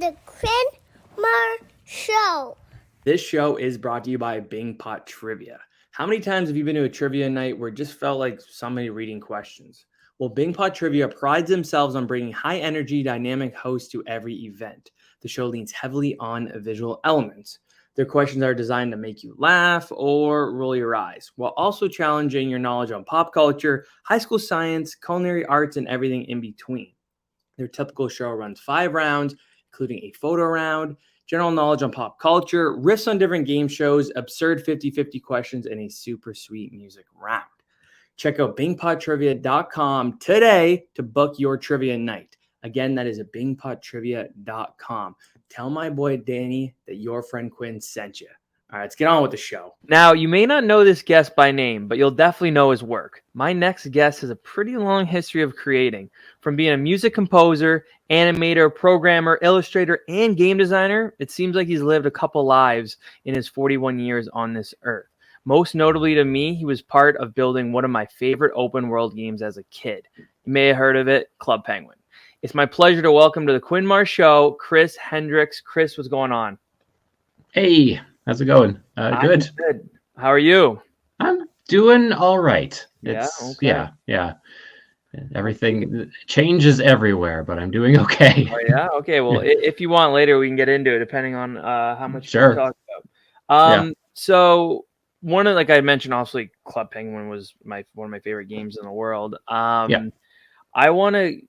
the Quinn Marr Show. This show is brought to you by Bing Pot Trivia. How many times have you been to a trivia night where it just felt like somebody reading questions? Well, Bing Pot Trivia prides themselves on bringing high-energy, dynamic hosts to every event. The show leans heavily on visual elements. Their questions are designed to make you laugh or roll your eyes, while also challenging your knowledge on pop culture, high school science, culinary arts, and everything in between. Their typical show runs 5 rounds, including a photo round, general knowledge on pop culture, riffs on different game shows, absurd 50-50 questions, and a super sweet music round. Check out bingpottrivia.com today to book your trivia night. Again, that is at bingpottrivia.com. Tell my boy Danny that your friend Quinn sent you. All right, let's get on with the show. Now, you may not know this guest by name, but you'll definitely know his work. My next guest has a pretty long history of creating. From being a music composer, animator, programmer, illustrator, and game designer, it seems like he's lived a couple lives in his 41 years on this earth. Most notably to me, he was part of building one of my favorite open world games as a kid. You may have heard of it, Club Penguin. It's my pleasure to welcome to the Quinn Marr Show, Chris Hendricks. Chris, what's going on? Hey, how's it going? Good. How are you? I'm doing all right. Yeah. Everything changes everywhere, but I'm doing okay. Oh, yeah? Okay, well, if you want later, we can get into it, depending on how much Sure. you talk about. So, one of, like I mentioned, obviously, Club Penguin was one of my favorite games in the world. I want to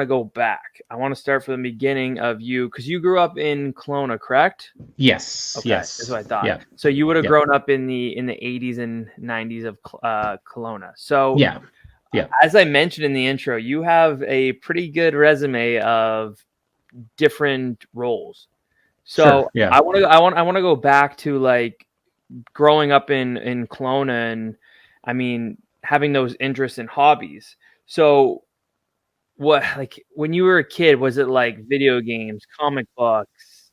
go back. I want to start from the beginning of you, because you grew up in Kelowna, correct? Yes. Okay, Yes. that's what I thought. Yeah. So you would have grown up in the 80s and 90s of Kelowna. So Yeah. as I mentioned in the intro, you have a pretty good resume of different roles. So Sure, yeah. I want to go back to like growing up in Kelowna, and I mean having those interests and hobbies. So what, like when you were a kid, was it like video games, comic books?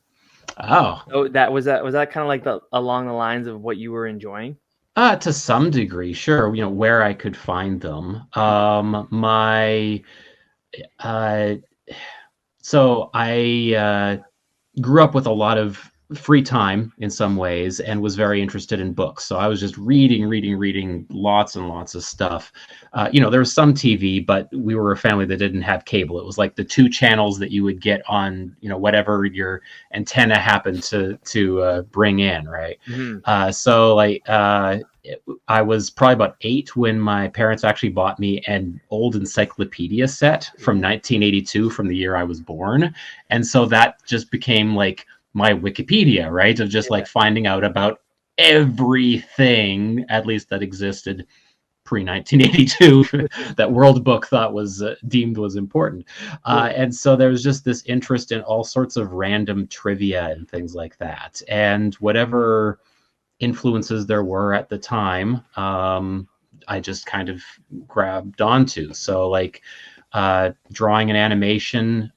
Oh. Was that kind of like along the lines of what you were enjoying? To some degree, sure. Where I could find them. So I grew up with a lot of free time in some ways and was very interested in books. So I was just reading lots and lots of stuff. There was some TV, but we were a family that didn't have cable. It was like the 2 channels that you would get on, whatever your antenna happened to bring in, right? Mm-hmm. I was probably about 8 when my parents actually bought me an old encyclopedia set from 1982, from the year I was born. And so that just became like my Wikipedia, right? Of just like finding out about everything, at least that existed pre-1982, that World Book thought was deemed was important. And so there was just this interest in all sorts of random trivia and things like that. And whatever influences there were at the time, I just kind of grabbed onto. So like drawing and animation,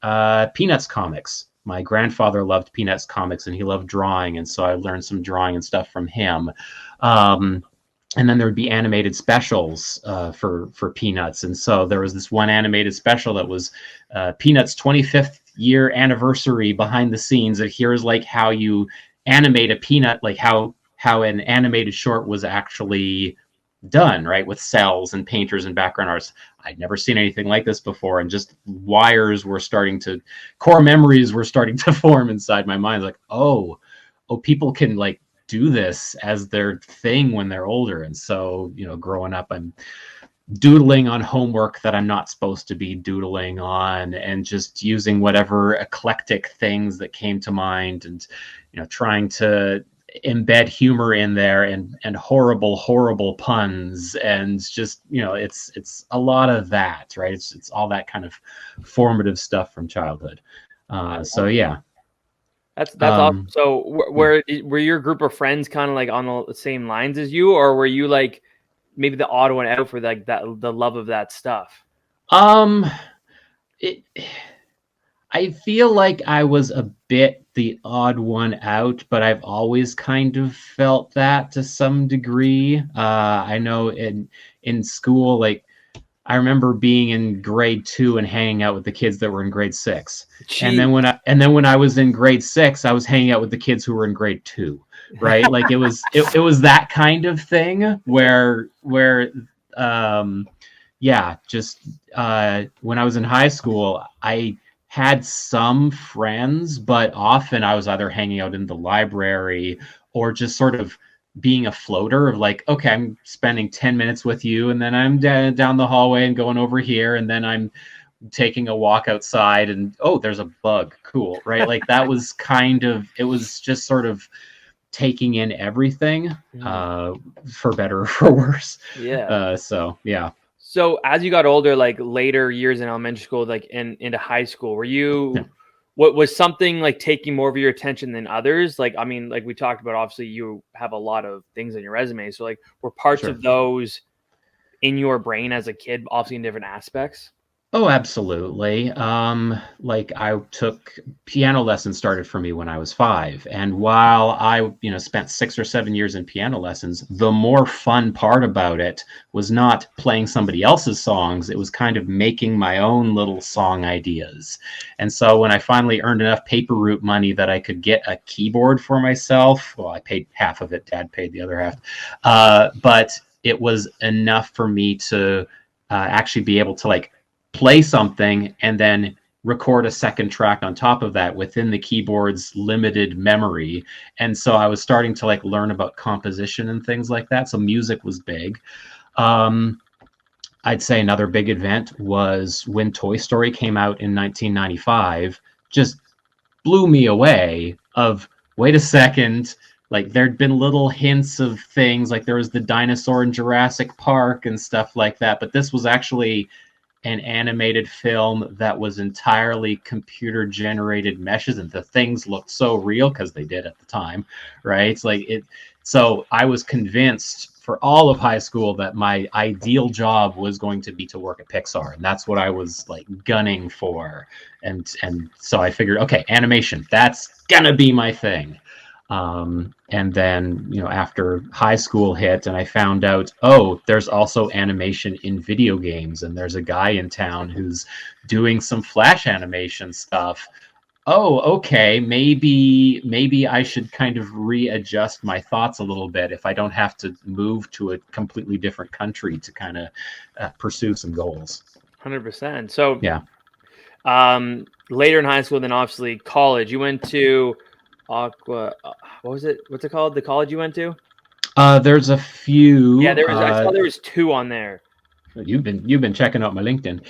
Peanuts comics. My grandfather loved Peanuts comics and he loved drawing, and so I learned some drawing and stuff from him. And then there would be animated specials for Peanuts, and so there was this one animated special that was Peanuts' 25th year anniversary behind the scenes. And here's like how you animate a Peanut, like how an animated short was actually done, right, with cells and painters and background artists. I'd never seen anything like this before, and just core memories were starting to form inside my mind. Like, oh, people can like do this as their thing when they're older. And so, growing up, I'm doodling on homework that I'm not supposed to be doodling on, and just using whatever eclectic things that came to mind, and trying to embed humor in there, and horrible puns, and just it's a lot of that, right? It's all that kind of formative stuff from childhood. So yeah, that's awesome. So were your group of friends kind of like on the same lines as you, or were you like maybe the odd one out for like that, the love of that stuff? I feel like I was a bit the odd one out, but I've always kind of felt that to some degree. I know in school, like I remember being in grade 2 and hanging out with the kids that were in grade 6. Jeez. And then when I was in grade 6, I was hanging out with the kids who were in grade 2, right? Like it was that kind of thing where just when I was in high school, I had some friends, but often I was either hanging out in the library or just sort of being a floater of like, okay, I'm spending 10 minutes with you, and then I'm down the hallway and going over here, and then I'm taking a walk outside, and oh, there's a bug. Cool, right? Like that was it was just sort of taking in everything, for better or for worse. Yeah. So as you got older, like later years in elementary school, like into high school, were you, what was something like taking more of your attention than others? Like, I mean, like we talked about, obviously you have a lot of things on your resume. So like, were parts of those in your brain as a kid, obviously in different aspects? Oh, absolutely. Like I took piano lessons started for me when I was 5. And while I, spent 6 or 7 years in piano lessons, the more fun part about it was not playing somebody else's songs. It was kind of making my own little song ideas. And so when I finally earned enough paper route money that I could get a keyboard for myself, well, I paid half of it. Dad paid the other half. But it was enough for me to actually be able to like play something and then record a second track on top of that within the keyboard's limited memory. And so I was starting to like learn about composition and things like that. So music was big. I'd say another big event was when Toy Story came out in 1995, just blew me away of, wait a second, like there'd been little hints of things, like there was the dinosaur in Jurassic Park and stuff like that. But this was actually an animated film that was entirely computer generated meshes, and the things looked so real because they did at the time, right? It's like it. So I was convinced for all of high school that my ideal job was going to be to work at Pixar, and that's what I was like gunning for. And so I figured, okay, animation, that's gonna be my thing. And then, after high school hit and I found out, oh, there's also animation in video games, and there's a guy in town who's doing some Flash animation stuff. Oh, okay, maybe I should kind of readjust my thoughts a little bit if I don't have to move to a completely different country to kind of pursue some goals. 100%. So yeah. Later in high school, then obviously college, you went to what was it? What's it called? The college you went to? There's a few. Yeah, I saw there was 2 on there. You've been checking out my LinkedIn.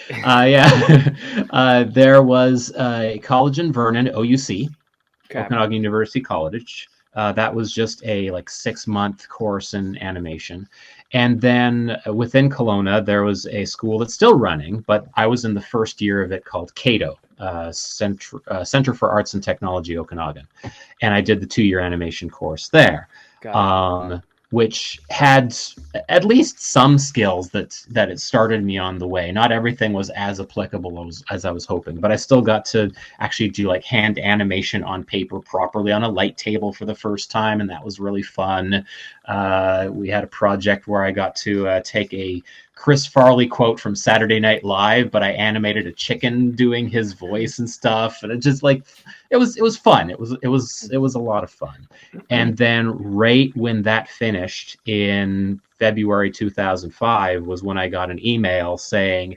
There was a college in Vernon, OUC, Okanagan University College. That was just a like 6-month course in animation. And then within Kelowna, there was a school that's still running, but I was in the first year of it, called CATO, Center for Arts and Technology, Okanagan. And I did the 2-year animation course there, which had at least some skills that it started me on the way. Not everything was as applicable as I was hoping, but I still got to actually do like hand animation on paper properly on a light table for the first time, and that was really fun. We had a project where I got to take a Chris Farley quote from Saturday Night Live, but I animated a chicken doing his voice and stuff, and it just like it was fun. It was a lot of fun. And then right when that finished in February 2005 was when I got an email saying,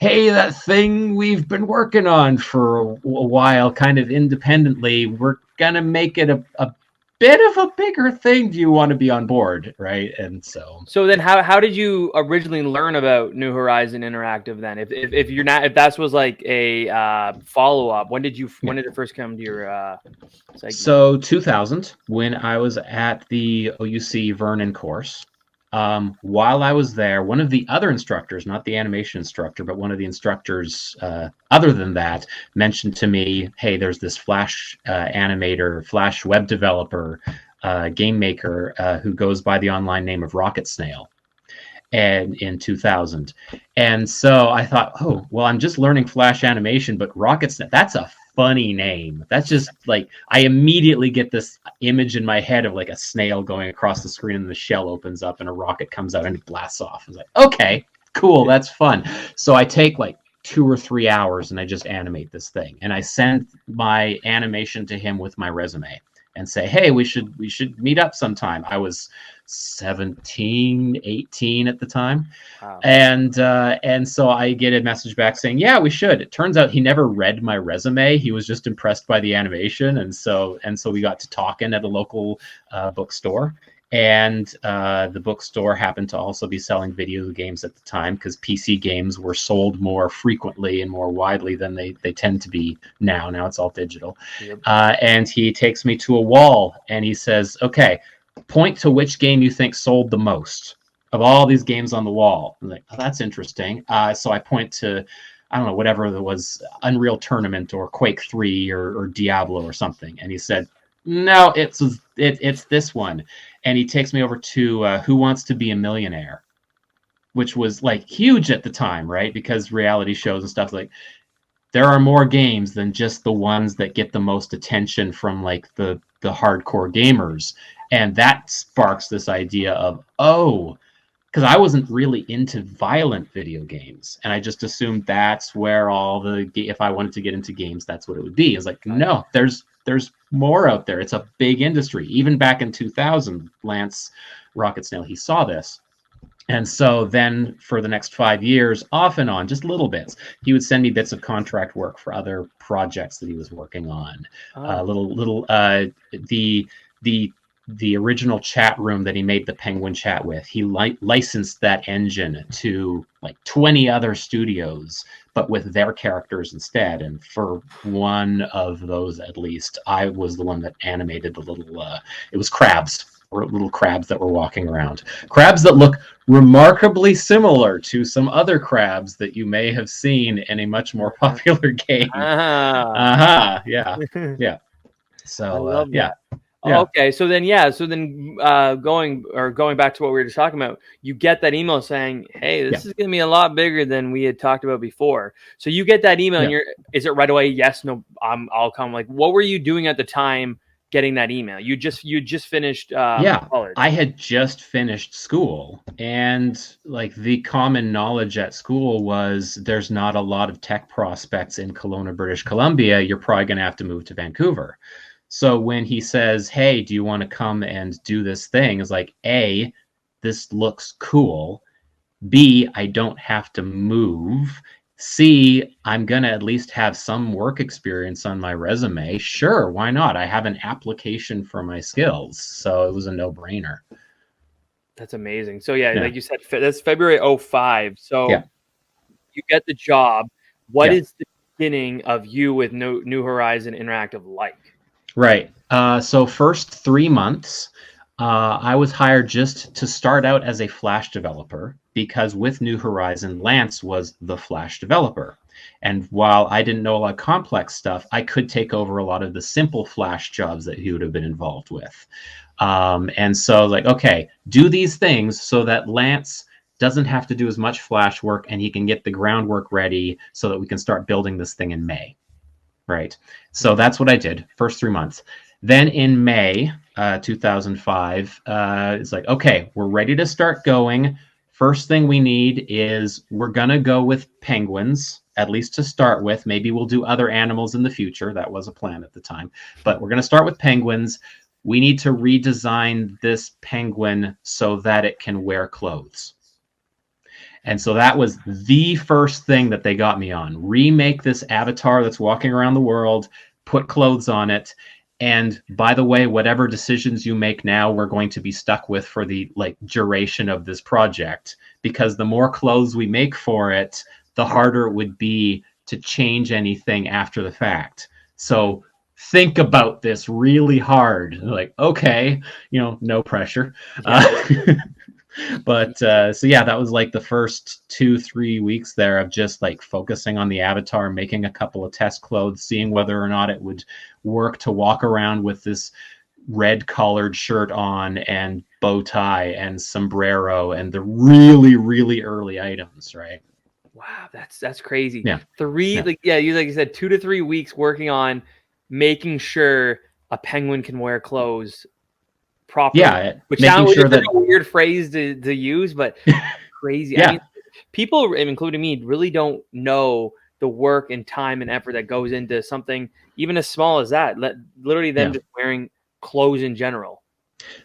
hey, that thing we've been working on for a while, kind of independently, we're gonna make it a bit of a bigger thing. Do you want to be on board? Right. And so then how did you originally learn about New Horizon Interactive then? If that was like a follow-up, when did it first come to your segment? So 2000, when I was at the OUC Vernon course, while I was there, one of the other instructors, not the animation instructor, but one of the instructors other than that, mentioned to me, hey, there's this Flash animator, Flash web developer, game maker who goes by the online name of Rocket Snail, and in 2000. And so I thought, oh, well, I'm just learning Flash animation, but Rocket Snail, that's a funny name. That's just like, I immediately get this image in my head of like a snail going across the screen and the shell opens up and a rocket comes out and it blasts off. I was like, okay, cool. That's fun. So I take like 2 or 3 hours and I just animate this thing. And I send my animation to him with my resume and say, hey, we should meet up sometime. I was 17, 18 at the time. Wow. And so I get a message back saying, yeah, we should. It turns out he never read my resume. He was just impressed by the animation. And so we got to talking at a local bookstore. And the bookstore happened to also be selling video games at the time, because PC games were sold more frequently and more widely than they tend to be now. Now it's all digital. Yep. And he takes me to a wall and he says, okay, point to which game you think sold the most of all these games on the wall. I'm like, oh, that's interesting. So I point to, I don't know, whatever there was, Unreal Tournament or Quake 3 or Diablo or something. And he said, no, it's this one. And he takes me over to Who Wants to Be a Millionaire, which was like huge at the time, right? Because reality shows and stuff, like, there are more games than just the ones that get the most attention from like the hardcore gamers. And that sparks this idea of, oh, because I wasn't really into violent video games, and I just assumed that's where all if I wanted to get into games, that's what it would be. It's like, no, there's more out there. It's a big industry. Even back in 2000, Lance Rocket Snail, he saw this. And so then for the next 5 years, off and on, just little bits, he would send me bits of contract work for other projects that he was working on. The original chat room that he made the Penguin chat with, he licensed that engine to like 20 other studios, but with their characters instead. And for one of those, at least, I was the one that animated the little, it was crabs, or little crabs that were walking around. Crabs that look remarkably similar to some other crabs that you may have seen in a much more popular game. Yeah. Yeah. So, yeah. Yeah. Okay, so then going back to what we were just talking about, you get that email saying, "Hey, this is going to be a lot bigger than we had talked about before." So you get that email, and is it right away? Yes, no, I'll come. Like, what were you doing at the time getting that email? You just finished college. I had just finished school, and like the common knowledge at school was there's not a lot of tech prospects in Kelowna, British Columbia. You're probably going to have to move to Vancouver. So when he says, hey, do you want to come and do this thing? It's like, A, this looks cool. B, I don't have to move. C, I'm going to at least have some work experience on my resume. Sure, why not? I have an application for my skills. So it was a no-brainer. That's amazing. So, like you said, that's February 2005. So you get the job. What is the beginning of you with New Horizon Interactive like? Right. So first 3 months, I was hired just to start out as a Flash developer, because with New Horizon, Lance was the Flash developer. And while I didn't know a lot of complex stuff, I could take over a lot of the simple Flash jobs that he would have been involved with. And so like, okay, do these things so that Lance doesn't have to do as much Flash work and he can get the groundwork ready so that we can start building this thing in May. Right. So that's what I did, first 3 months. Then in May 2005, it's like, okay, we're ready to start going. First thing we need is we're going to go with penguins, at least to start with. Maybe we'll do other animals in the future. That was a plan at the time. But we're going to start with penguins. We need to redesign this penguin so that it can wear clothes. And so that was the first thing that they got me on. Remake this avatar that's walking around the world, put clothes on it. And by the way, whatever decisions you make now, we're going to be stuck with for the duration of this project, because the more clothes we make for it, the harder it would be to change anything after the fact. So think about this really hard. Like, okay, no pressure. But so that was like the first 2-3 weeks there of just like focusing on the avatar, making a couple of test clothes, seeing whether or not it would work to walk around with this red collared shirt on and bow tie and sombrero and the really, really early items, right? Wow, that's crazy. Yeah. You said 2 to 3 weeks working on making sure a penguin can wear clothes properly. Yeah, which sounds like a weird phrase to use, but crazy. Yeah. I mean, people, including me, really don't know the work and time and effort that goes into something even as small as that. Literally them just wearing clothes in general.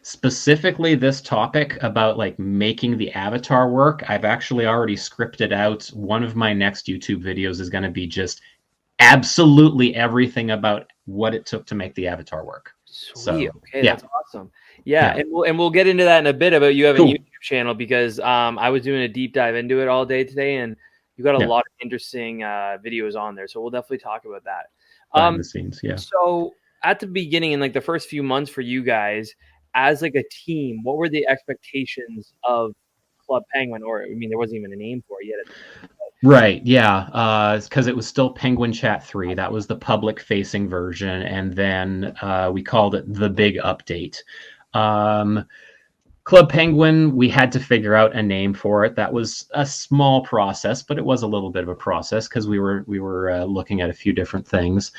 Specifically this topic about like making the avatar work, I've actually already scripted out. One of my next YouTube videos is going to be just absolutely everything about what it took to make the avatar work. Sweet. So, okay, that's awesome. Yeah, and we'll get into that in a bit about you have a YouTube channel, because I was doing a deep dive into it all day today, and you got a lot of interesting videos on there. So we'll definitely talk about that. Behind the scenes, yeah. So at the beginning, in like the first few months for you guys as like a team, what were the expectations of Club Penguin? Or I mean, there wasn't even a name for it yet. Right, yeah, because it was still Penguin Chat 3. That was the public-facing version, and then we called it The Big Update. Club Penguin, we had to figure out a name for it. That was a small process, but it was a little bit of a process because we were looking at a few different things.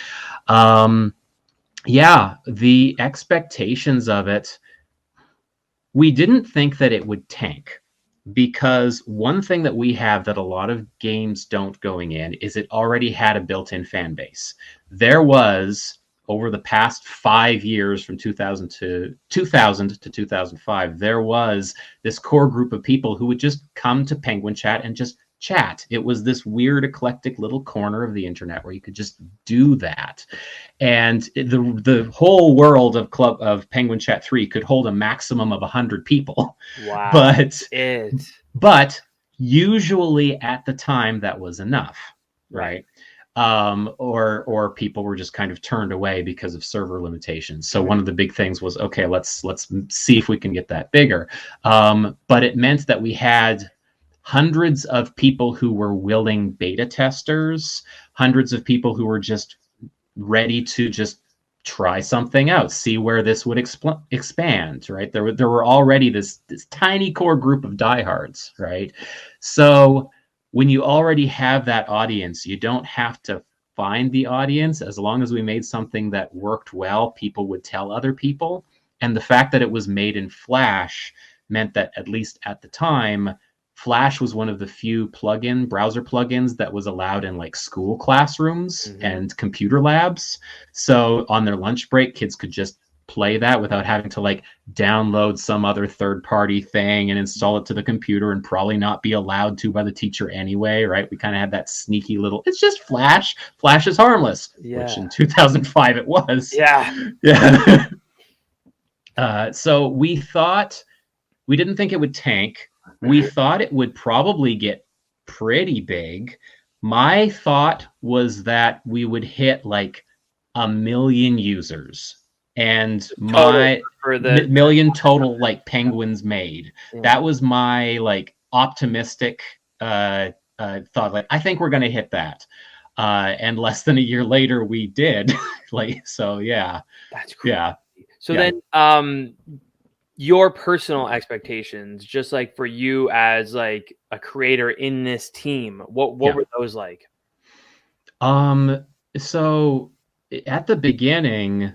Yeah, the expectations of it, we didn't think that it would tank, because one thing that we have that a lot of games don't going in is it already had a built-in fan base. There was, over the past 5 years, from 2000 to 2005, there was this core group of people who would just come to Penguin Chat and just chat. It was this weird, eclectic little corner of the internet where you could just do that. And the whole world of Penguin Chat 3 could hold a maximum of 100 people. Wow. But usually at the time that was enough, right? Or people were just kind of turned away because of server limitations. So one of the big things was, okay, let's see if we can get that bigger. But it meant that we had hundreds of people who were willing beta testers, hundreds of people who were just ready to just try something out, see where this would expand, right? There were already this tiny core group of diehards, right? So when you already have that audience, you don't have to find the audience. As long as we made something that worked well, people would tell other people. And the fact that it was made in Flash meant that, at least at the time, Flash was one of the few browser plugins that was allowed in like school classrooms and computer labs. So on their lunch break, kids could just play that without having to like download some other third-party thing and install it to the computer, and probably not be allowed to by the teacher anyway, right? We kind of had that sneaky little, it's just Flash. Flash is harmless, which in 2005 it was. Yeah. So we didn't think it would tank. We thought it would probably get pretty big. My thought was that we would hit like 1 million users, and my million total like penguins made. That was my like optimistic thought. Like, I think we're going to hit that. And less than a year later, we did. So yeah. That's cool. Yeah. So then, your personal expectations, just like for you as like a creator in this team, what were those like? So at the beginning,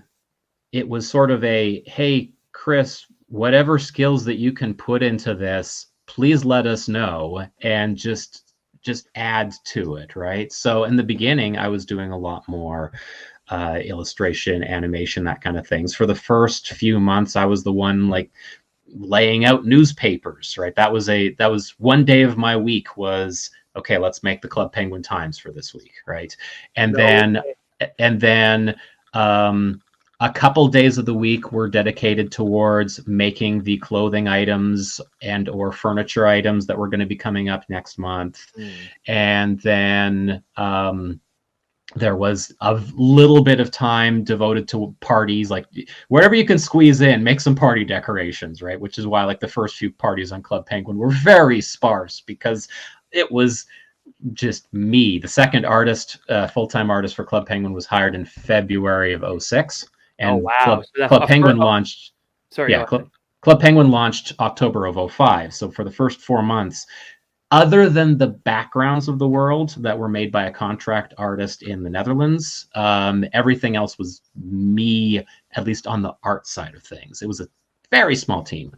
it was sort of a, hey, Chris, whatever skills that you can put into this, please let us know, and just add to it, right? So in the beginning, I was doing a lot more illustration, animation, that kind of things. For the first few months, I was the one like laying out newspapers, right? That was one day of my week was, okay, let's make the Club Penguin Times for this week, right? And then a couple days of the week were dedicated towards making the clothing items and or furniture items that were going to be coming up next month. And then there was a little bit of time devoted to parties, like wherever you can squeeze in, make some party decorations, right? Which is why like the first few parties on Club Penguin were very sparse, because it was just me. The second artist, full-time artist for Club Penguin, was hired in February of 2006. And Club Penguin launched. Club Penguin launched October of 2005. So for the first 4 months, other than the backgrounds of the world that were made by a contract artist in the Netherlands, everything else was me, at least on the art side of things. It was a very small team.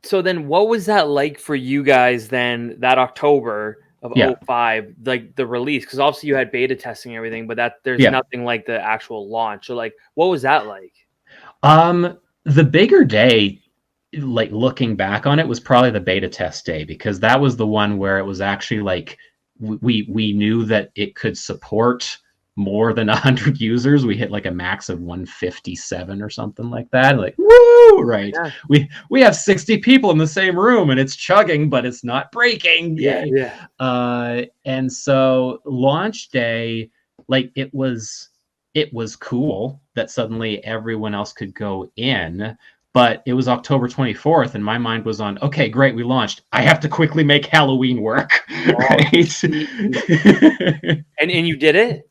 So then what was that like for you guys then that October of Yeah. 05, like the release? Because obviously you had beta testing and everything, but there's Yeah. nothing like the actual launch. So like what was that like? The bigger day, like looking back on it, was probably the beta test day, because that was the one where it was actually like we knew that it could support more than 100 users. We hit like a max of 157 or something like that. Like, woo, right? Yeah. We have 60 people in the same room and it's chugging, but it's not breaking. Yay. And so launch day, like it was cool that suddenly everyone else could go in, but it was October 24th and my mind was on, okay, great, we launched. I have to quickly make Halloween work. Right? And you did it?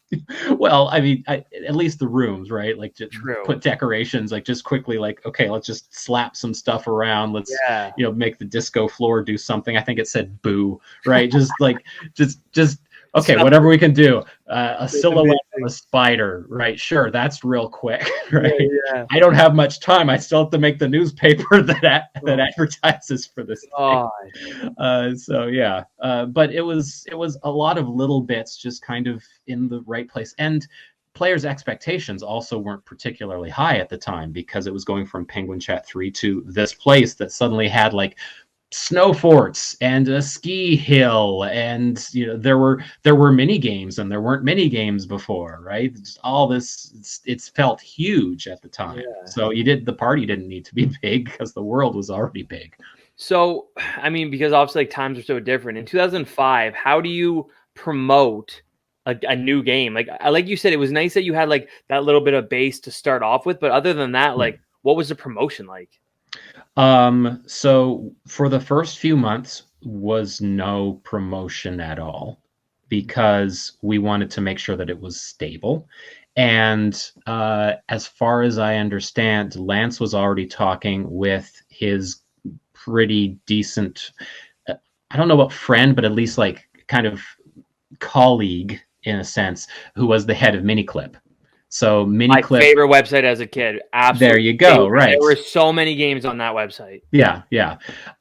Well, I mean, at least the rooms, right? Like just True. put decorations, like just quickly, like, okay, let's just slap some stuff around. Let's, make the disco floor do something. I think it said boo, right? Just like, just okay, whatever we can do. A silhouette of a spider, right? Sure, that's real quick, right? Yeah. I don't have much time. I still have to make the newspaper that advertises for this thing. So yeah, but it was a lot of little bits, just kind of in the right place. And players' expectations also weren't particularly high at the time, because it was going from Penguin Chat 3 to this place that suddenly had like snow forts and a ski hill, and there were mini games, and there weren't mini games before, right? Just all this, it's felt huge at the time. So the party didn't need to be big because the world was already big. So I mean, because obviously like times are so different. In 2005, how do you promote a new game? Like you said, it was nice that you had like that little bit of base to start off with, but other than that, like what was the promotion like? So for the first few months was no promotion at all, because we wanted to make sure that it was stable. And as far as I understand, Lance was already talking with his pretty decent, I don't know about friend, but at least like kind of colleague in a sense, who was the head of Miniclip. So Miniclip, my favorite website as a kid. Absolutely. There you go. Right. There were so many games on that website. Yeah.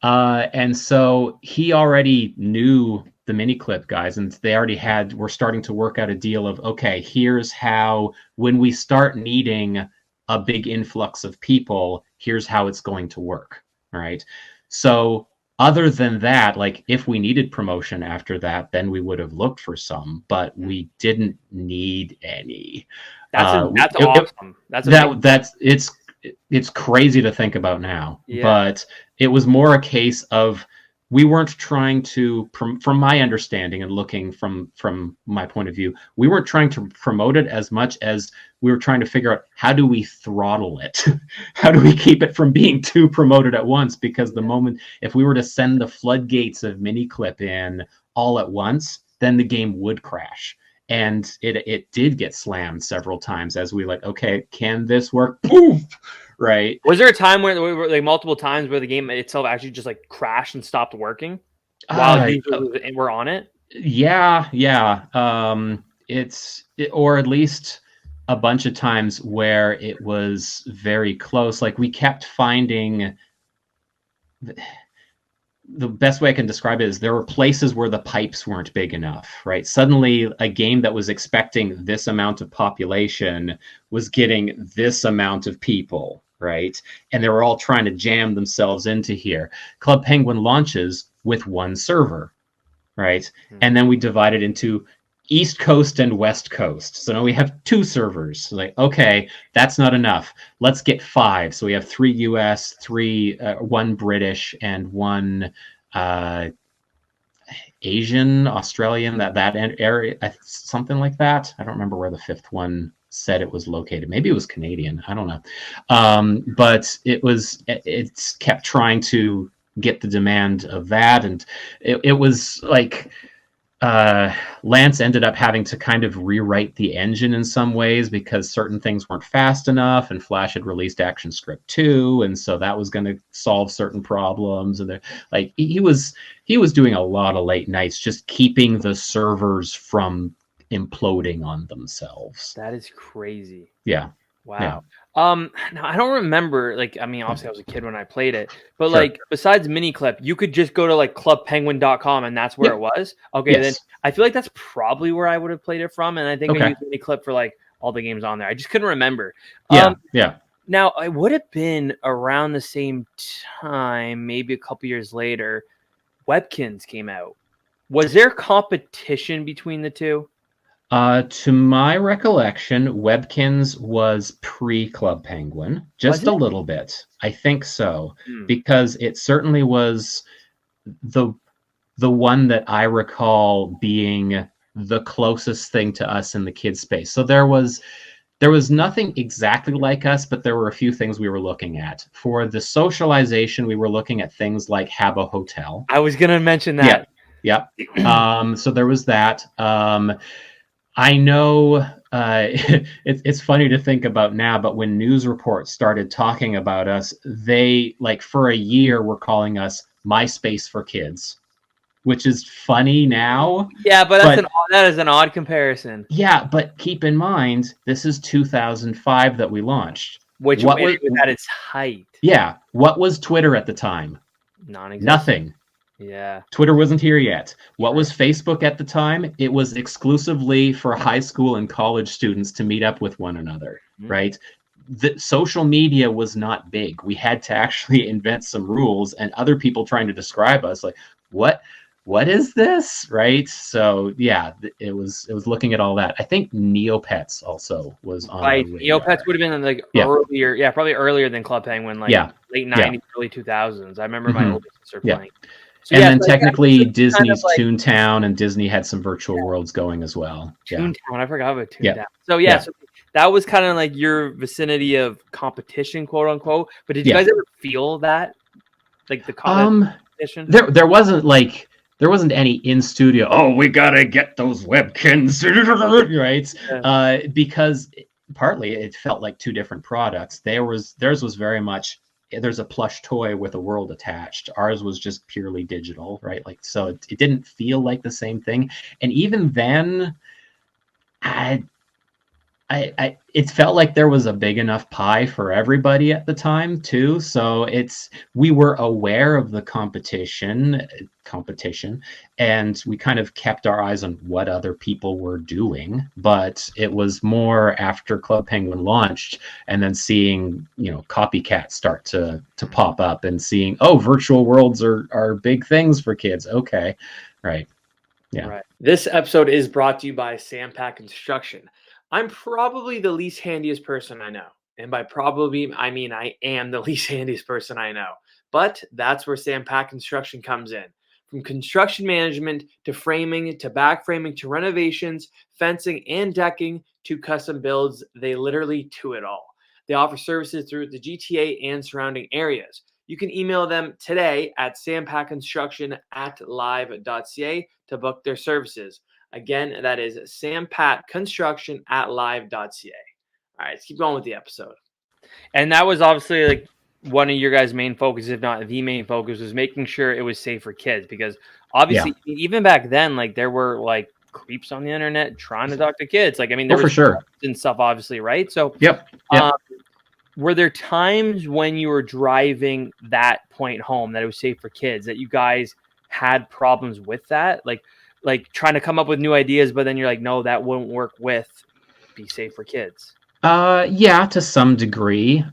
And so he already knew the Miniclip guys, and they already were starting to work out a deal of, okay, here's how, when we start needing a big influx of people, here's how it's going to work. All right. So other than that, like if we needed promotion after that, then we would have looked for some, but we didn't need any. That's awesome. It's crazy to think about now, Yeah. But it was more a case of, we weren't trying to, from my understanding and looking from my point of view, we weren't trying to promote it as much as we were trying to figure out, how do we throttle it? How do we keep it from being too promoted at once? Because the moment, if we were to send the floodgates of Miniclip in all at once, then the game would crash. And it did get slammed several times as we like, okay, can this work? Poof! Right. Was there a time where we were like multiple times where the game itself actually just like crashed and stopped working while we're on it? Yeah. Or at least a bunch of times where it was very close. Like we kept finding, the best way I can describe it is, there were places where the pipes weren't big enough, right? Suddenly a game that was expecting this amount of population was getting this amount of people, right? And they were all trying to jam themselves into here. Club Penguin launches with one server, right? And then we divided into East Coast and West Coast. So now we have 2 servers. Like, okay, that's not enough. Let's get 5. So we have 3 US, 1 British, and 1 Asian, Australian, that area, something like that. I don't remember where the 5th one said it was located. Maybe it was Canadian. I don't know. But it's kept trying to get the demand of that. And it was like, Lance ended up having to kind of rewrite the engine in some ways, because certain things weren't fast enough, and Flash had released ActionScript 2, and so that was going to solve certain problems. And like he was doing a lot of late nights just keeping the servers from imploding on themselves. That is crazy. Yeah. Wow. Now I don't remember. Like, I mean, obviously I was a kid when I played it, but Sure. like besides Miniclip, you could just go to like clubpenguin.com and that's where Yep. it was. Okay, then Yes. I feel like that's probably where I would have played it from, and I think I Okay. used Miniclip for like all the games on there. I just couldn't remember. Yeah. Yeah. Now I would have been around the same time, maybe a couple years later. Webkins came out. Was there competition between the two? To my recollection, Webkins was pre-Club Penguin, Was just it? a little bit. I think so, Hmm. because it certainly was the one that I recall being the closest thing to us in the kids space. So there was nothing exactly like us, but there were a few things we were looking at. For the socialization, we were looking at things like Habbo Hotel. I was gonna mention that. Yeah. So there was that. I know it's funny to think about now, but when news reports started talking about us, they like for a year were calling us MySpace for kids, which is funny now. Yeah, but that is an odd comparison. Yeah, but keep in mind this is 2005 that we launched. Which What was was at its height. Yeah, what was Twitter at the time? Non-existent. Nothing. Yeah. Twitter wasn't here yet. What was Facebook at the time? It was exclusively for high school and college students to meet up with one another, right? The social media was not big. We had to actually invent some rules, and other people trying to describe us like, what is this, right? So yeah, it was looking at all that. I think Neopets also was on Right. the radar. Neopets would have been like earlier, probably earlier than Club Penguin, like late 90s, early 2000s. I remember my older sister playing. So, and then technically Disney's Toontown, and Disney had some virtual worlds going as well. Toontown, I forgot about Toontown. So so that was kind of like your vicinity of competition, quote unquote. But did you guys ever feel that, like the competition? There wasn't any in studio. Oh, we gotta get those Webkins, right? Because partly it felt like two different products. Theirs was very much, there's a plush toy with a world attached. Ours was just purely digital, right? Like, so it didn't feel like the same thing. And even then, it felt like there was a big enough pie for everybody at the time too. So we were aware of the competition, and we kind of kept our eyes on what other people were doing. But it was more after Club Penguin launched, and then seeing copycats start to pop up, and seeing, oh, virtual worlds are big things for kids. Okay, right, yeah. Right. This episode is brought to you by Sampak Construction. I'm probably the least handiest person I know. And by probably, I mean I am the least handiest person I know. But that's where Sampak Construction comes in. From construction management to framing to back framing to renovations, fencing and decking to custom builds, they literally do it all. They offer services through the GTA and surrounding areas. You can email them today at sampatconstruction@live.ca to book their services. Again, that is sampatconstruction@live.ca. All right, let's keep going with the episode. And that was obviously like one of your guys' main focus, if not the main focus, was making sure it was safe for kids. Because obviously, even back then, like there were like creeps on the internet trying to talk to kids. Like, I mean, there was for sure and stuff, obviously, right? So, yep. Were there times when you were driving that point home that it was safe for kids that you guys had problems with that? Like trying to come up with new ideas, but then you're like, no, that wouldn't work with be safe for kids. Yeah, to some degree.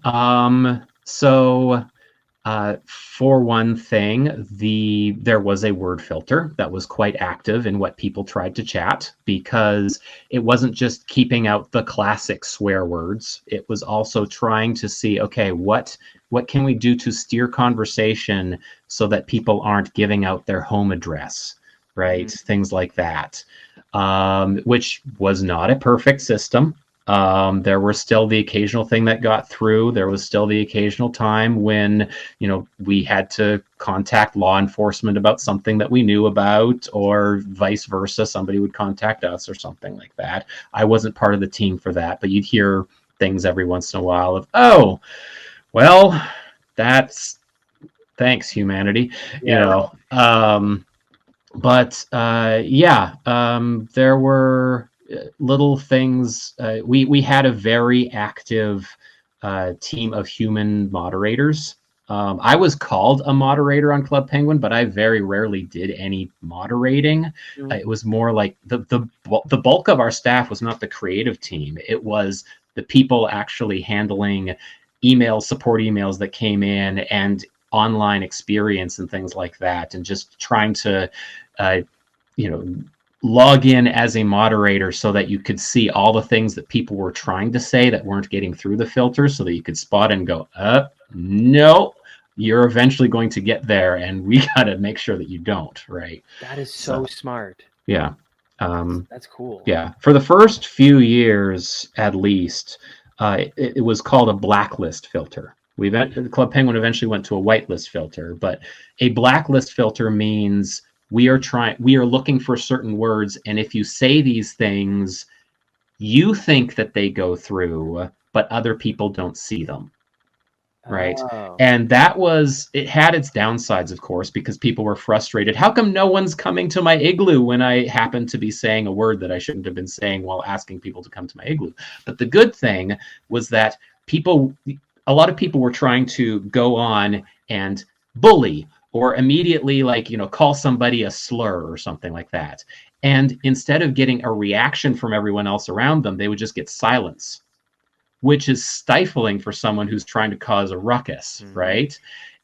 For one thing, there was a word filter that was quite active in what people tried to chat, because it wasn't just keeping out the classic swear words. It was also trying to see, okay, what can we do to steer conversation so that people aren't giving out their home address, right? Mm-hmm. Things like that, which was not a perfect system. There were still the occasional thing that got through. There was still the occasional time when, we had to contact law enforcement about something that we knew about, or vice versa. Somebody would contact us or something like that. I wasn't part of the team for that, but you'd hear things every once in a while of, oh, well, thanks, humanity, There were little things. We had a very active team of human moderators. I was called a moderator on Club Penguin, but I very rarely did any moderating. It was more like the bulk of our staff was not the creative team. It was the people actually handling emails, support emails that came in, and online experience and things like that, and just trying to, log in as a moderator so that you could see all the things that people were trying to say that weren't getting through the filter, so that you could spot and go, no, you're eventually going to get there, and we got to make sure that you don't, right? That is so smart. Yeah. That's cool. Yeah. For the first few years, at least, it was called a blacklist filter. Club Penguin eventually went to a whitelist filter, but a blacklist filter means we are looking for certain words, and if you say these things, you think that they go through, but other people don't see them. Right. Oh. And it had its downsides, of course, because people were frustrated. How come no one's coming to my igloo when I happen to be saying a word that I shouldn't have been saying while asking people to come to my igloo? But the good thing was that a lot of people were trying to go on and bully or immediately call somebody a slur or something like that. And instead of getting a reaction from everyone else around them, they would just get silence, which is stifling for someone who's trying to cause a ruckus, right?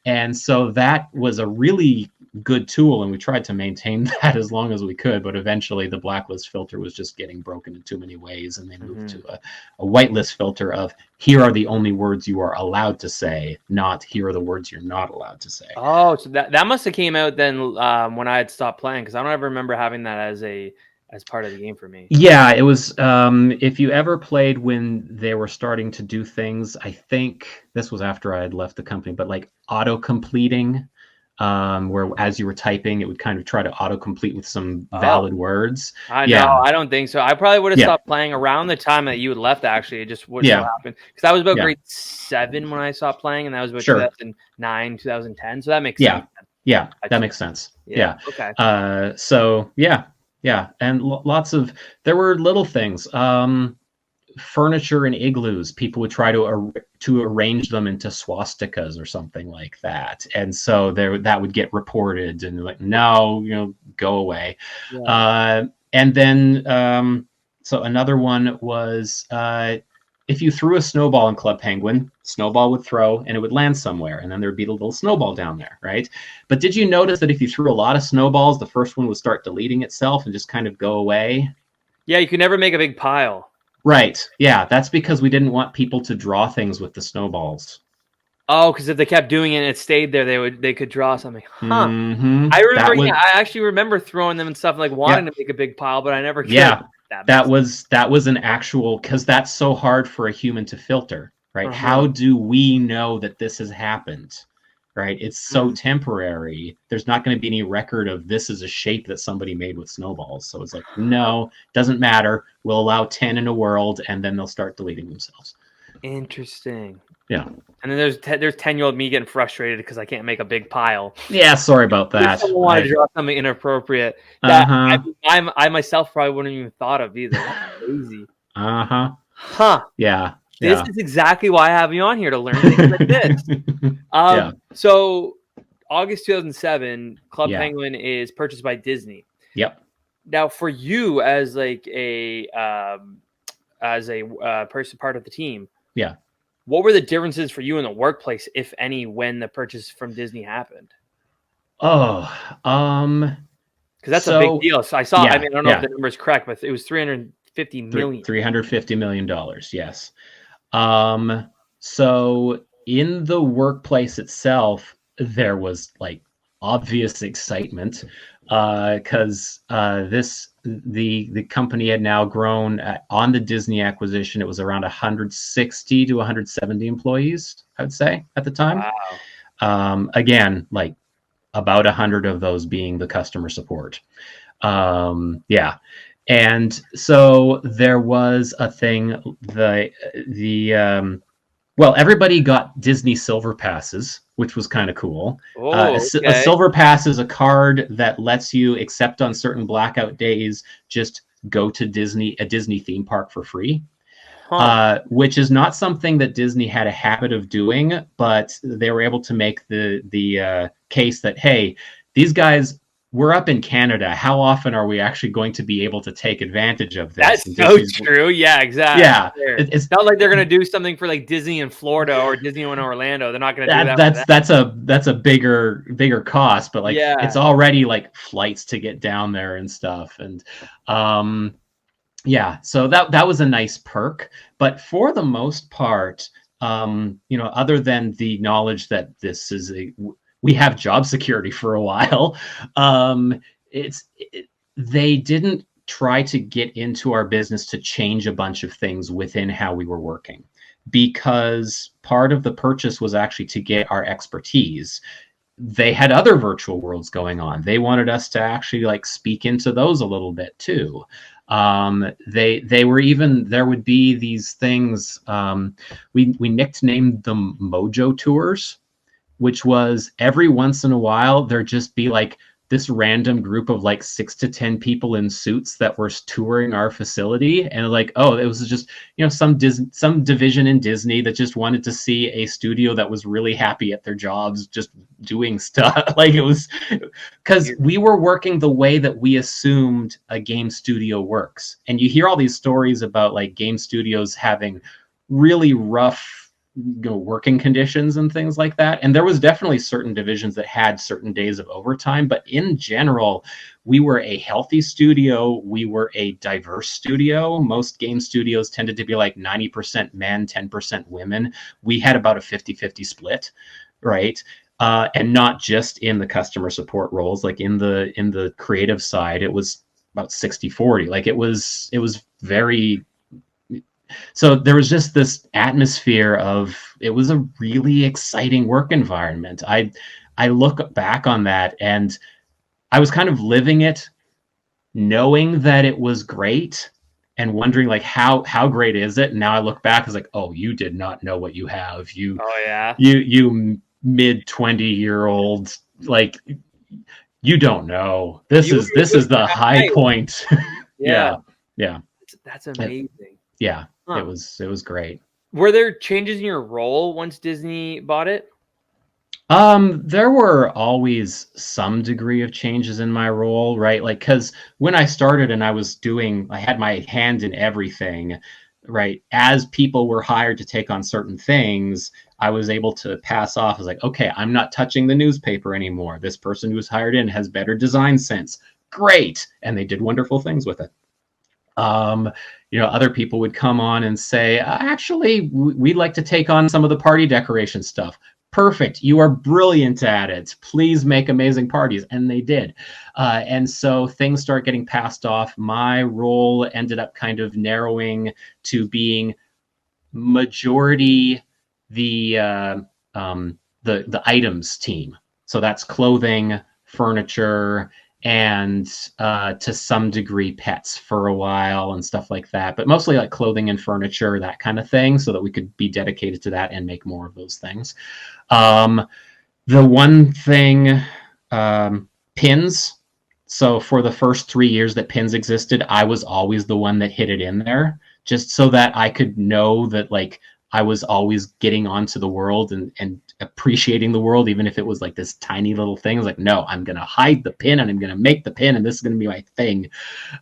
And so that was a really good tool, and we tried to maintain that as long as we could, but eventually the blacklist filter was just getting broken in too many ways, and they moved to a whitelist filter of here are the only words you are allowed to say, not here are the words you're not allowed to say. Oh, so that must have came out then when I had stopped playing, because I don't ever remember having that as part of the game for me. Yeah, it was, if you ever played when they were starting to do things, I think this was after I had left the company, but like auto-completing, where as you were typing, it would kind of try to auto-complete with some valid words. No, I don't think so. I probably would have stopped playing around the time that you had left, actually. It just wouldn't have happened. Because I was about grade 7 when I stopped playing, and that was about 2009, 2010, so that makes sense. Yeah, that makes sense. Yeah. Okay. So, yeah, and there were little things. Furniture in igloos, people would try to arrange them into swastikas or something like that, and so that would get reported, and like, no, go away. And then so another one was if you threw a snowball in Club Penguin, snowball would throw and it would land somewhere, and then there'd be a little snowball down there, right? But did you notice that if you threw a lot of snowballs, the first one would start deleting itself and just kind of go away? Yeah, you could never make a big pile. Right. Yeah, that's because we didn't want people to draw things with the snowballs. Oh, because if they kept doing it and it stayed there, they could draw something. Huh. Mm-hmm. I remember. I actually remember throwing them and stuff, like wanting to make a big pile, but I never could. Yeah, that was an actual, because that's so hard for a human to filter, right? How do we know that this has happened? Right? It's so temporary. There's not going to be any record of this is a shape that somebody made with snowballs. So it's like, no, doesn't matter. We'll allow 10 in a world, and then they'll start deleting themselves. Interesting. Yeah. And then there's 10-year-old me getting frustrated because I can't make a big pile. Yeah, sorry about that. I want to draw something inappropriate that I myself probably wouldn't even thought of either. That's crazy. Huh. Yeah. This is exactly why I have you on here, to learn things like this. So August 2007, Club Penguin is purchased by Disney. Yep. Now, for you as like a person part of the team, what were the differences for you in the workplace, if any, when the purchase from Disney happened? Because that's a big deal. So I saw. I mean, I don't know if the number is correct, but it was $350 million. $350 million. Yes. So in the workplace itself, there was like obvious excitement because the company had now grown on the Disney acquisition. It was around 160 to 170 employees, I would say, at the time. Wow. Again, like about 100 of those being the customer support. And so there was a thing, well, everybody got Disney Silver Passes, which was kind of cool. A Silver Pass is a card that lets you, except on certain blackout days, just go to a Disney theme park for free. which is not something that Disney had a habit of doing, but they were able to make the case that, hey, these guys, we're up in Canada. How often are we actually going to be able to take advantage of this? That's so true. Yeah, exactly. Yeah, sure. It's not like they're going to do something for like Disney in Florida or Disney in Orlando. They're not going to do that. That's a bigger cost, but like it's already like flights to get down there and stuff, and yeah, so that was a nice perk. But for the most part, other than the knowledge that we have job security for a while, they didn't try to get into our business to change a bunch of things within how we were working, because part of the purchase was actually to get our expertise. They had other virtual worlds going on. They wanted us to actually like speak into those a little bit too. They were even, there would be these things, we nicknamed them Mojo Tours, which was every once in a while there'd just be like this random group of like 6 to 10 people in suits that were touring our facility, and like, oh, it was just, some division in Disney that just wanted to see a studio that was really happy at their jobs, just doing stuff. Like, it was because we were working the way that we assumed a game studio works. And you hear all these stories about like game studios having really rough working conditions and things like that, and there was definitely certain divisions that had certain days of overtime, but in general we were a healthy studio, we were a diverse studio. Most game studios tended to be like 90% men, 10% women. We had about a 50-50 split, right? And not just in the customer support roles, like in the creative side it was about 60-40. Like it was very, so there was just this atmosphere of, it was a really exciting work environment. I look back on that and I was kind of living it, knowing that it was great and wondering like how great is it? And now I look back, I was like, oh, you did not know what you have. You mid 20-year-old, like, you don't know. This is the high point. Yeah. That's amazing. Yeah. It was great. Were there changes in your role once Disney bought it? There were always some degree of changes in my role, right? Like, because when I started and I had my hand in everything, right? As people were hired to take on certain things, I was able to pass off as like, okay, I'm not touching the newspaper anymore. This person who was hired in has better design sense. Great. And they did wonderful things with it. Other people would come on and say, actually, we'd like to take on some of the party decoration stuff. Perfect. You are brilliant at it. Please make amazing parties. And they did. And so things start getting passed off. My role ended up kind of narrowing to being majority the items team. So that's clothing, furniture, and to some degree pets for a while and stuff like that, but mostly like clothing and furniture, that kind of thing, so that we could be dedicated to that and make more of those things. The one thing, pins. So for the first 3 years that pins existed, I was always the one that hid it in there, just so that I could know that like I was always getting onto the world and appreciating the world, even if it was like this tiny little thing. It's like, no, I'm going to hide the pin and I'm going to make the pin and this is going to be my thing.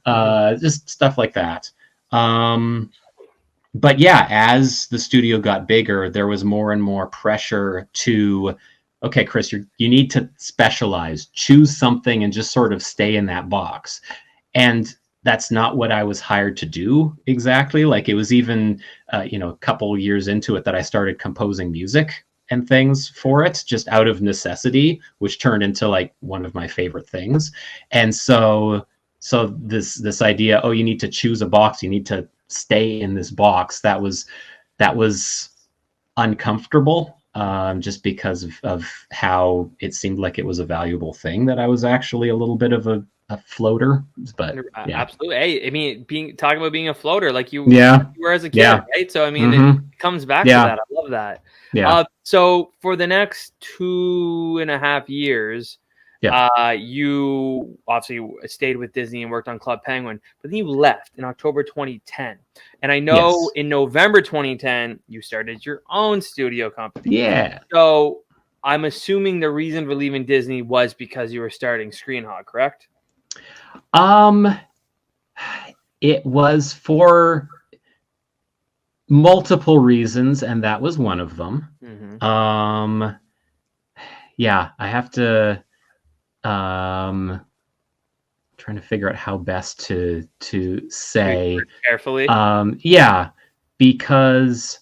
Just stuff like that. But yeah, as the studio got bigger, there was more and more pressure to, okay, Chris, you need to specialize, choose something and just sort of stay in that box. And that's not what I was hired to do exactly. Like, it was even, a couple years into it that I started composing music and things for it, just out of necessity, which turned into like one of my favorite things. And so this idea, oh, you need to choose a box, you need to stay in this box, that was uncomfortable, just because of how it seemed like it was a valuable thing, that I was actually a little bit of a floater. But yeah. Absolutely. Hey, I mean, talking about being a floater, like you were as a kid, right? So I mean, it comes back to that. I love that. So for the next 2.5 years, Yeah. You obviously stayed with Disney and worked on Club Penguin, but then you left in October 2010. And I know Yes. in November 2010, you started your own studio company. Yeah. So I'm assuming the reason for leaving Disney was because you were starting Screenhog, correct? It was for multiple reasons, and that was one of them. Mm-hmm. Yeah, I have to trying to figure out how best to say Carefully. yeah, because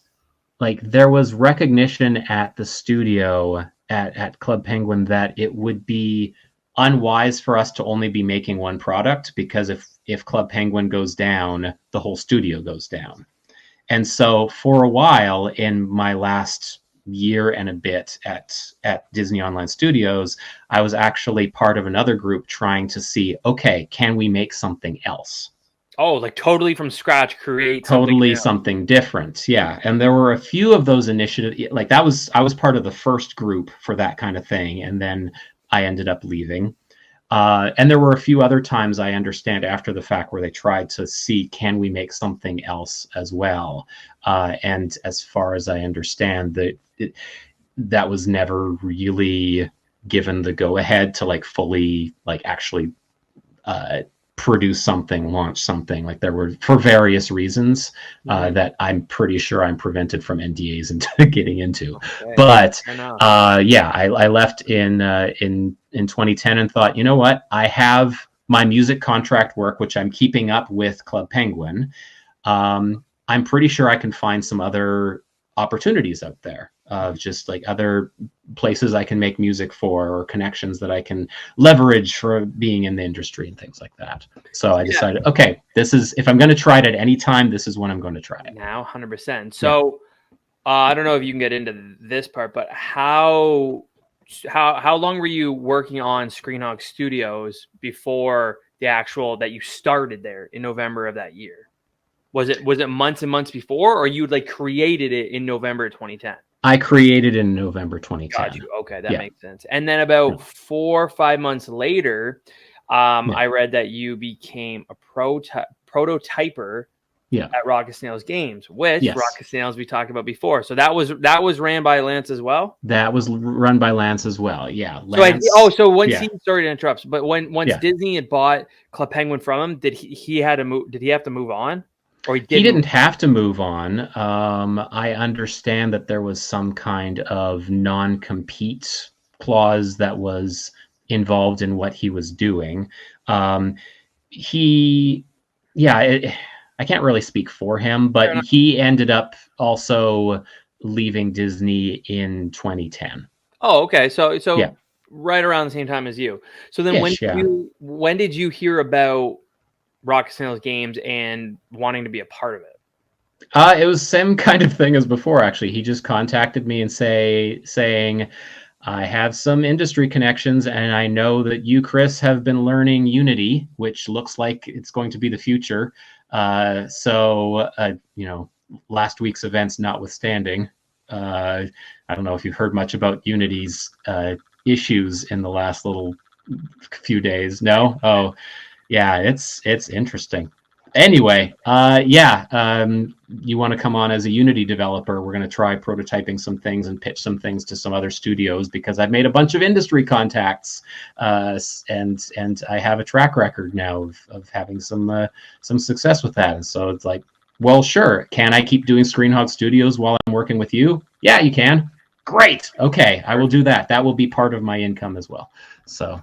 like there was recognition at the studio at Club Penguin that it would be unwise for us to only be making one product, because if Club Penguin goes down, the whole studio goes down. And so for a while in my last year and a bit at Disney Online Studios, I was actually part of another group trying to see, okay, can we make something else? Oh, like totally from scratch, create Totally something something different. Yeah. And there were a few of those initiatives. Like I was part of the first group for that kind of thing. And then I ended up leaving. And there were a few other times, I understand, after the fact where they tried to see, can we make something else as well? And as far as I understand, that was never really given the go ahead to like fully like actually produce something, launch something. Like there were, for various reasons that I'm pretty sure I'm prevented from NDAs into getting into. Okay. But Yeah, I left in 2010 and thought, you know what, I have my music contract work, which I'm keeping up with Club Penguin. I'm pretty sure I can find some other opportunities out there of just like other places I can make music for, or connections that I can leverage for being in the industry and things like that. So I decided, okay, this is, if I'm going to try it at any time, this is when I'm going to try it. Now, 100%. So I don't know if you can get into this part, but how long were you working on Screenhog Studios before the actual that you started there in November of that year? Was it months and months before, or you like created it in November 2010? I created in November 2010. Got you. Okay, that makes sense. And then about 4 or 5 months later, I read that you became a prototyper at Rocket Snails Games, which Rocket Snails we talked about before. So that was ran by Lance as well. That was run by Lance as well. Yeah. Lance, so once he sorry to interrupt, but once Disney had bought Club Penguin from him, did he had to move? Did he have to move on? Or he didn't have to move on. I understand that there was some kind of non-compete clause that was involved in what he was doing. I can't really speak for him, but he ended up also leaving Disney in 2010. Oh, okay. So right around the same time as you. So then when did you hear about Rocket Snails Games and wanting to be a part of it? It was the same kind of thing as before, actually. He just contacted me and saying, I have some industry connections, and I know that you, Chris, have been learning Unity, which looks like it's going to be the future. So last week's events notwithstanding, I don't know if you've heard much about Unity's issues in the last little few days. No? Oh, yeah, it's interesting. Anyway, you want to come on as a Unity developer? We're going to try prototyping some things and pitch some things to some other studios, because I've made a bunch of industry contacts, and I have a track record now of having some success with that. And so it's like, well, sure. Can I keep doing Screenhog Studios while I'm working with you? Yeah, you can. Great. Okay, I will do that. That will be part of my income as well. So,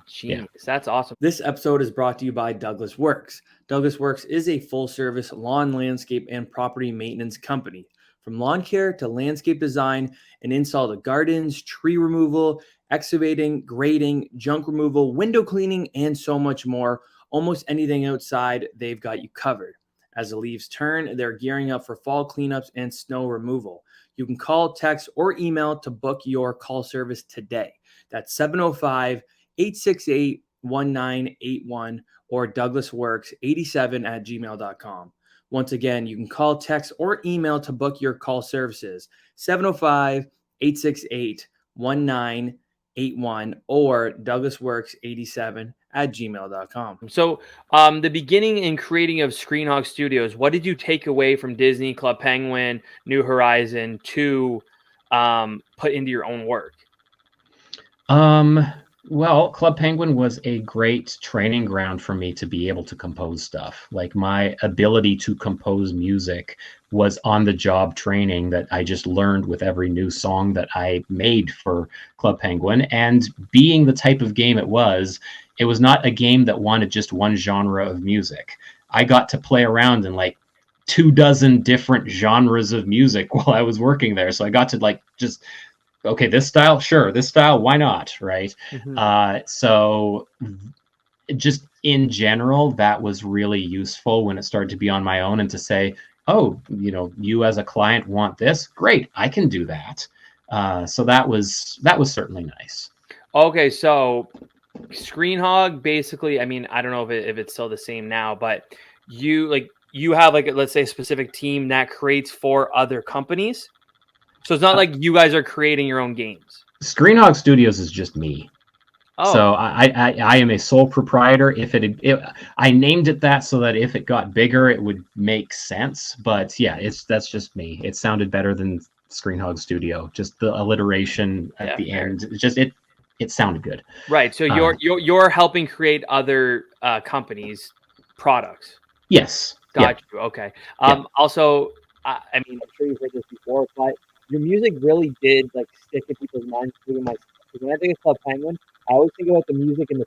that's awesome. This episode is brought to you by Douglas Works. Douglas Works is a full-service lawn, landscape, and property maintenance company. From lawn care to landscape design and install to gardens, tree removal, excavating, grading, junk removal, window cleaning, and so much more. Almost anything outside, they've got you covered. As the leaves turn, they're gearing up for fall cleanups and snow removal. You can call, text, or email to book your call service today. That's 705-868-1981 or douglasworks87@gmail.com. Once again, you can call, text, or email to book your call services. 705-868-1981 or douglasworks87@gmail.com. So, the beginning and creating of Screenhawk Studios, what did you take away from Disney, Club Penguin, New Horizon to put into your own work? Well, Club Penguin was a great training ground for me to be able to compose stuff. Like, my ability to compose music was on the job training that I just learned with every new song that I made for Club Penguin. And being the type of game it was not a game that wanted just one genre of music. I got to play around in like 24 different genres of music while I was working there. So I got to like just, okay, this style, sure, this style, why not, right? So just in general, that was really useful when it started to be on my own and to say, oh, you as a client want this, great, I can do that. So that was certainly nice. Okay, so Screenhog, basically, I mean, I don't know if it's still the same now, but you have like, let's say, a specific team that creates for other companies. So it's not like you guys are creating your own games. Screenhog Studios is just me. Oh. So I am a sole proprietor. I named it that so that if it got bigger, it would make sense. But yeah, that's just me. It sounded better than Screenhog Studio. Just the alliteration at the end. It sounded good. Right. So you're helping create other companies' products. Yes. Got you. Okay. Also, I mean, I'm sure you've heard this before, but your music really did like stick in people's minds. When I think of Club Penguin, I always think about the music in the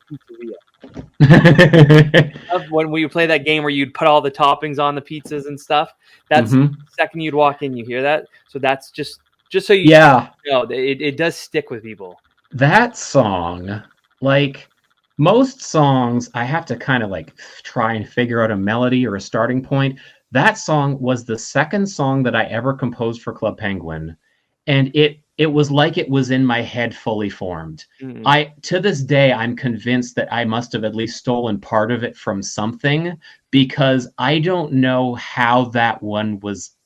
pizzeria. When you play that game where you'd put all the toppings on the pizzas and stuff, that's the second you'd walk in, you hear that. So that's just so you know, it does stick with people. That song, like most songs, I have to kind of like try and figure out a melody or a starting point. That song was the second song that I ever composed for Club Penguin, and it was like it was in my head fully formed. To this day, I'm convinced that I must have at least stolen part of it from something, because I don't know how that one was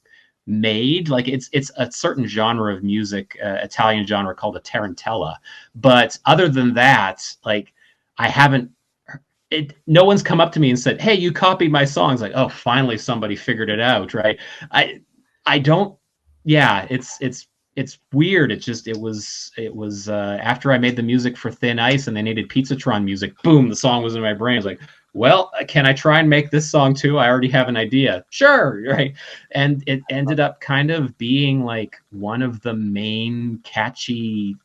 made. Like it's a certain genre of music, Italian genre called a tarantella. But other than that, like I haven't. No one's come up to me and said, "Hey, you copied my songs." Like, oh, finally somebody figured it out, right? I don't. Yeah, it's weird. It was after I made the music for Thin Ice and they needed Pizzatron music. Boom, the song was in my brain. I was like, well, can I try and make this song too? I already have an idea. Sure, right? And it ended up kind of being like one of the main catchy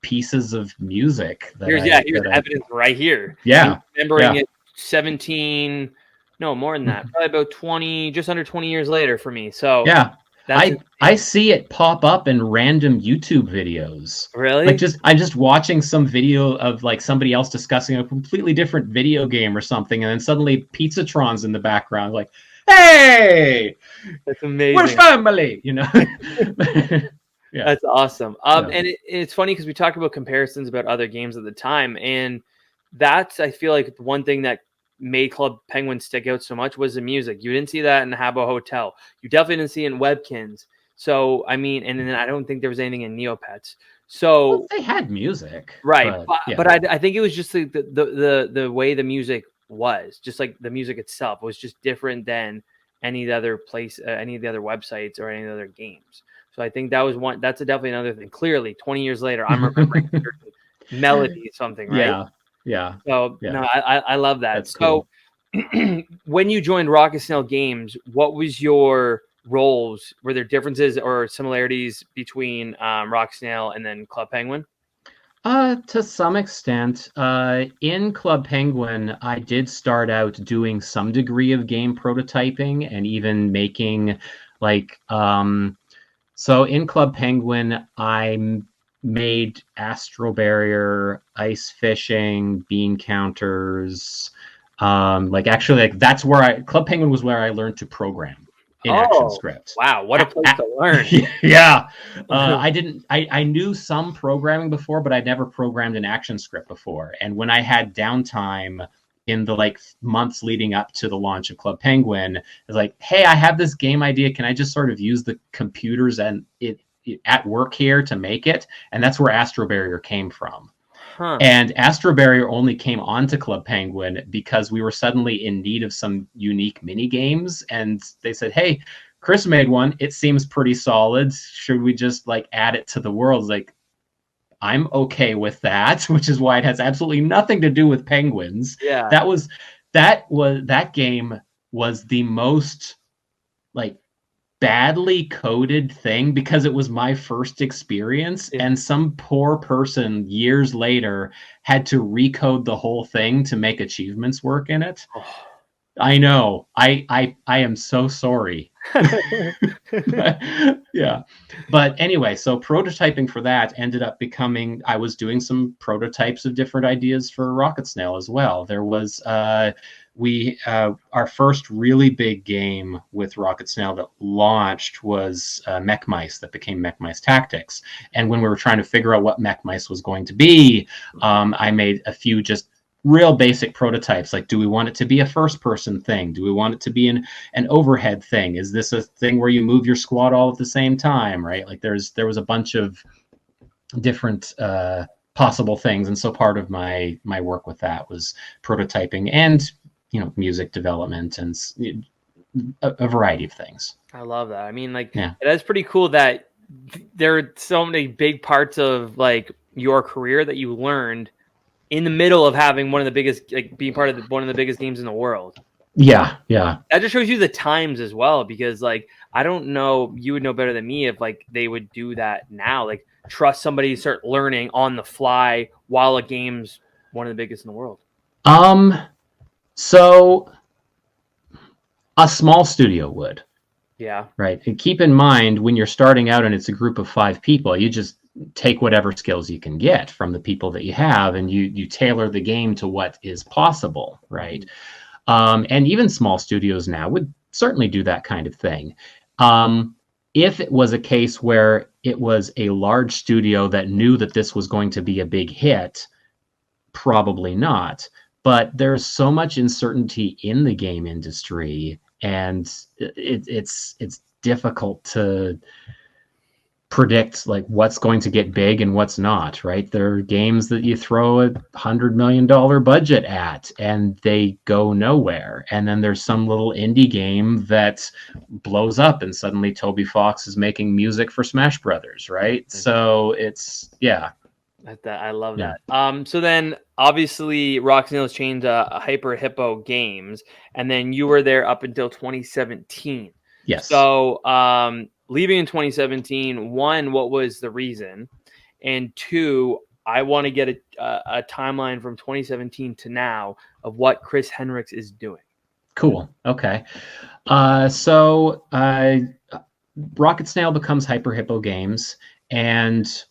pieces of music. Here's evidence right here. Yeah. Remembering it 17, no, more than that. Probably about 20, just under 20 years later for me. So yeah. I see it pop up in random YouTube videos. Really? Like I'm just watching some video of like somebody else discussing a completely different video game or something, and then suddenly Pizzatron's in the background, like, hey, that's amazing. We're family, Yeah. That's awesome. And it's funny because we talked about comparisons about other games at the time, and that's, I feel like, one thing that made Club Penguin stick out so much was the music. You didn't see that in Habbo Hotel. You definitely didn't see it in Webkins. So, I mean, and then I don't think there was anything in Neopets. So they had music, right? But I think it was just the way the music was, just like the music itself was just different than any of the other any of the other websites or any of the other games. So I think that was one. That's definitely another thing. Clearly, 20 years later, I'm remembering melody or something, right? Yeah. So no, I love that. That's so cool. When you joined Rocket Snail Games, what was your roles? Were there differences or similarities between Rocket Snail and then Club Penguin? To some extent. In Club Penguin, I did start out doing some degree of game prototyping and even making like so in Club Penguin, I made Astral Barrier, ice fishing, bean counters. That's where Club Penguin was where I learned to program in ActionScript. Wow, what a place to learn. Yeah. I knew some programming before, but I'd never programmed in ActionScript before. And when I had downtime in the like months leading up to the launch of Club Penguin, it's like, hey, I have this game idea. Can I just sort of use the computers and at work here to make it, and that's where Astro Barrier came from. Huh. And Astro Barrier only came onto Club Penguin because we were suddenly in need of some unique mini games, and they said, "Hey, Chris made one. It seems pretty solid. Should we just like add it to the world?" Like, I'm okay with that, which is why it has absolutely nothing to do with penguins. Yeah. That game was the most like badly coded thing because it was my first experience, and some poor person years later had to recode the whole thing to make achievements work in it. I know. I am so sorry. Yeah. But anyway, so prototyping for that ended up becoming, I was doing some prototypes of different ideas for Rocket Snail as well. There was our first really big game with Rocket Snail that launched was Mech Mice, that became Mech Mice Tactics. And when we were trying to figure out what Mech Mice was going to be, I made a few just real basic prototypes. Like, do we want it to be a first person thing? Do we want it to be an overhead thing? Is this a thing where you move your squad all at the same time, right? Like there was a bunch of different possible things. And so part of my work with that was prototyping and, music development and a variety of things. I love that. I mean, like, that's pretty cool that there are so many big parts of like your career that you learned in the middle of having one of the biggest, like being part of one of the biggest games in the world. Yeah. That just shows you the times as well, because like, I don't know, you would know better than me if like they would do that now, like trust somebody to start learning on the fly while a game's one of the biggest in the world. So a small studio would. Yeah. Right. And keep in mind, when you're starting out and it's a group of 5 people, you just take whatever skills you can get from the people that you have, and you tailor the game to what is possible, right? And even small studios now would certainly do that kind of thing. If it was a case where it was a large studio that knew that this was going to be a big hit, probably not. But there's so much uncertainty in the game industry, and it's difficult to predict like what's going to get big and what's not, right? There are games that you throw $100 million budget at and they go nowhere. And then there's some little indie game that blows up and suddenly Toby Fox is making music for Smash Brothers, right? So it's, yeah. I love that. So then obviously Rocket Snail has changed Hyper Hippo Games, and then you were there up until 2017. Yes. So leaving in 2017, one, what was the reason? And two, I want to get a timeline from 2017 to now of what Chris Hendricks is doing. Cool. Okay. So Rocket Snail becomes Hyper Hippo Games, and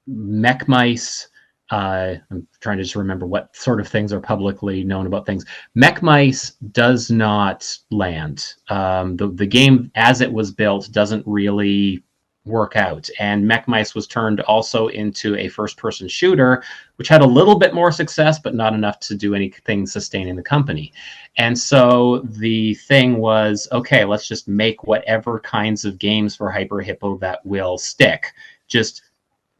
Mech Mice. I'm trying to just remember what sort of things are publicly known about things. Mech Mice does not land. The game as it was built doesn't really work out. And Mech Mice was turned also into a first-person shooter, which had a little bit more success, but not enough to do anything sustaining the company. And so the thing was, okay, let's just make whatever kinds of games for Hyper Hippo that will stick. Just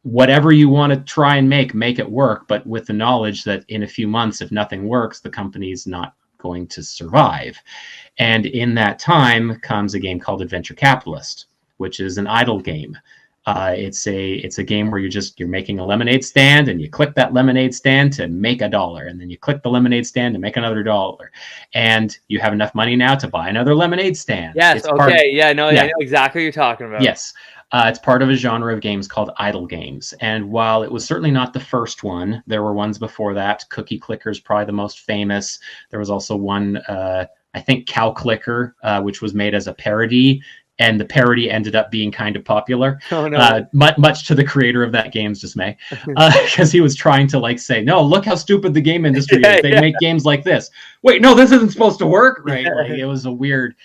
whatever you want to try and make it work, but with the knowledge that in a few months, if nothing works, the company's not going to survive. And in that time comes a game called Adventure Capitalist, which is an idle game. It's a game where you're making a lemonade stand, and you click that lemonade stand to make $1, and then you click the lemonade stand to make another $1, and you have enough money now to buy another lemonade stand. Yes. I know exactly what you're talking about. Yes. It's part of a genre of games called idle games. And while it was certainly not the first one, there were ones before that. Cookie Clicker is probably the most famous. There was also one, I think, Cow Clicker, which was made as a parody. And the parody ended up being kind of popular, much to the creator of that game's dismay, because he was trying to say, no, look how stupid the game industry is. They make games like this. Wait, no, this isn't supposed to work, right? It was a weird...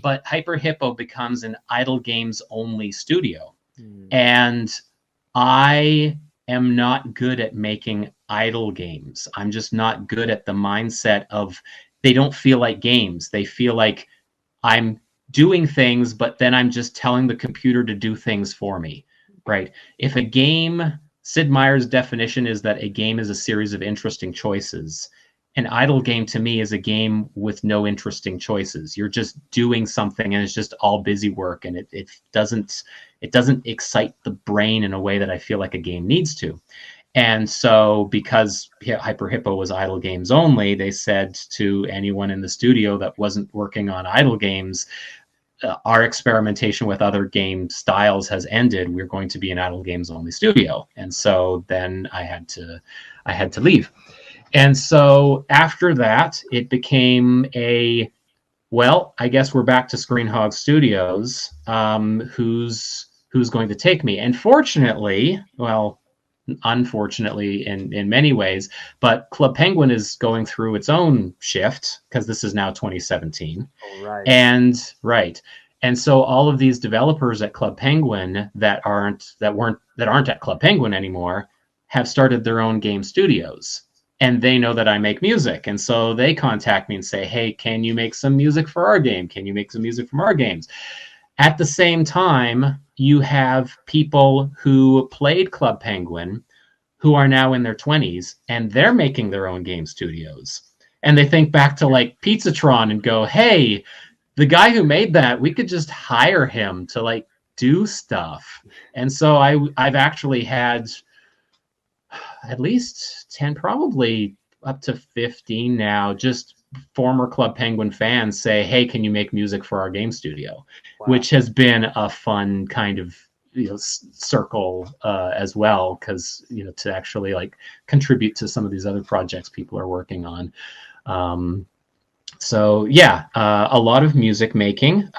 but Hyper Hippo becomes an idle games only studio. And I am not good at making idle games. I'm just not good at the mindset of, they don't feel like games. They feel like I'm doing things, but then I'm just telling the computer to do things for me, right? If a game, Sid Meier's definition is that a game is a series of interesting choices. An idle game to me is a game with no interesting choices. You're just doing something and it's just all busy work, and it doesn't excite the brain in a way that I feel like a game needs to. And so because Hyper Hippo was idle games only, they said to anyone in the studio that wasn't working on idle games, our experimentation with other game styles has ended. We're going to be an idle games only studio. And so then I had to leave. And so after that, it became I guess we're back to Screenhog Studios. Who's going to take me? And fortunately, unfortunately in many ways, but Club Penguin is going through its own shift because this is now 2017. Oh, right. And so all of these developers at Club Penguin that aren't at Club Penguin anymore have started their own game studios. And they know that I make music. And so they contact me and say, hey, can you make some music for our game? Can you make some music from our games? At the same time, you have people who played Club Penguin who are now in their 20s, and they're making their own game studios. And they think back to like Pizzatron and go, hey, the guy who made that, we could just hire him to like do stuff. And so I've actually had at least 10, probably up to 15 now, just former Club Penguin fans say, hey, can you make music for our game studio? Wow. Which has been a fun kind of circle as well, because to actually like contribute to some of these other projects people are working on. So yeah, a lot of music making.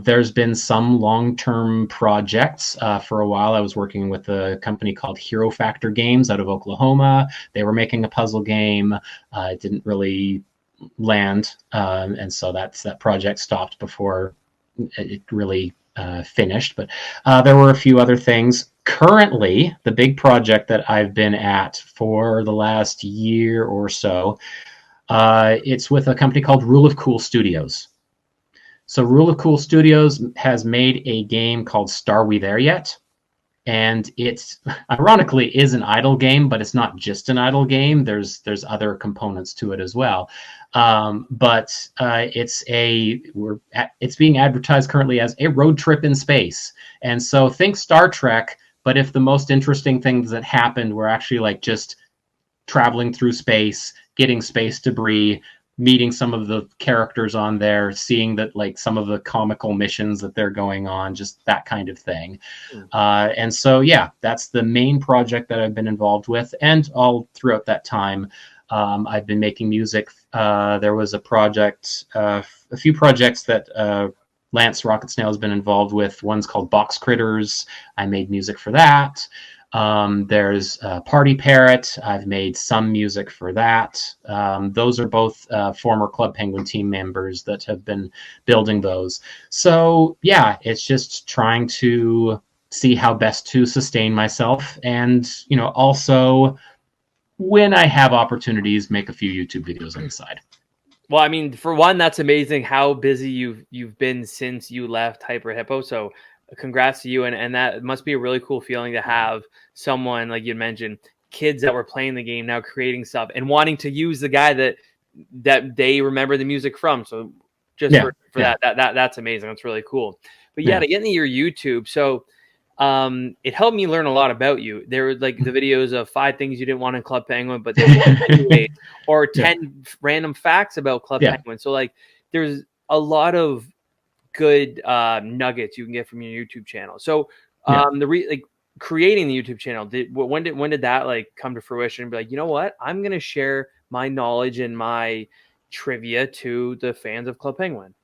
There's been some long-term projects. For a while, I was working with a company called Hero Factor Games out of Oklahoma. They were making a puzzle game. It didn't really land, and so that project stopped before it really finished. But there were a few other things. Currently, the big project that I've been at for the last year or so, it's with a company called Rule of Cool Studios. So Rule of Cool Studios has made a game called Are We There Yet? And it's ironically is an idle game, but it's not just an idle game. There's other components to it as well. But it's being advertised currently as a road trip in space. And so think Star Trek, but if the most interesting things that happened were actually like just traveling through space, getting space debris, meeting some of the characters on there, seeing that like some of the comical missions that they're going on, just that kind of thing. And so, yeah, that's the main project that I've been involved with. And all throughout that time, I've been making music. There was a few projects that Lance Rocket Snail has been involved with. One's called Box Critters. I made music for that. There's Party Parrot. I've made some music for that. Those are both former Club Penguin team members that have been building those. So yeah, it's just trying to see how best to sustain myself, and also when I have opportunities, make a few YouTube videos on the side. Well, I mean, for one, that's amazing how busy you've been since you left Hyper Hippo. So congrats to you, and that must be a really cool feeling to have someone, like you mentioned, kids that were playing the game now creating stuff and wanting to use the guy that they remember the music from. So just for that's amazing. That's really cool. But to get into your YouTube, so it helped me learn a lot about you. There were like the videos of 5 things you didn't want in Club Penguin, but they were anyway, or 10 random facts about Club Penguin. So like there's a lot of good nuggets you can get from your YouTube channel. So creating the YouTube channel, when did that like come to fruition and be like, you know what, I'm gonna share my knowledge and my trivia to the fans of Club Penguin?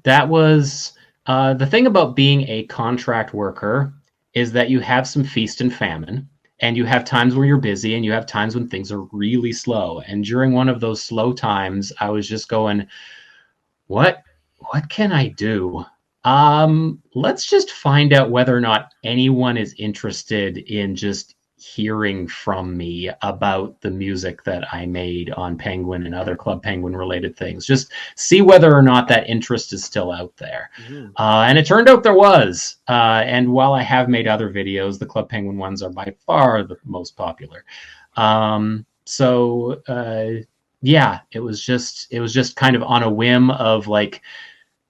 That was the thing about being a contract worker, is that you have some feast and famine, and you have times where you're busy and you have times when things are really slow. And during one of those slow times, I was just going, what can I do? Let's just find out whether or not anyone is interested in just hearing from me about the music that I made on Penguin and other Club Penguin related things. Just see whether or not that interest is still out there. And it turned out there was. And while I have made other videos, the Club Penguin ones are by far the most popular. Yeah, it was just kind of on a whim of like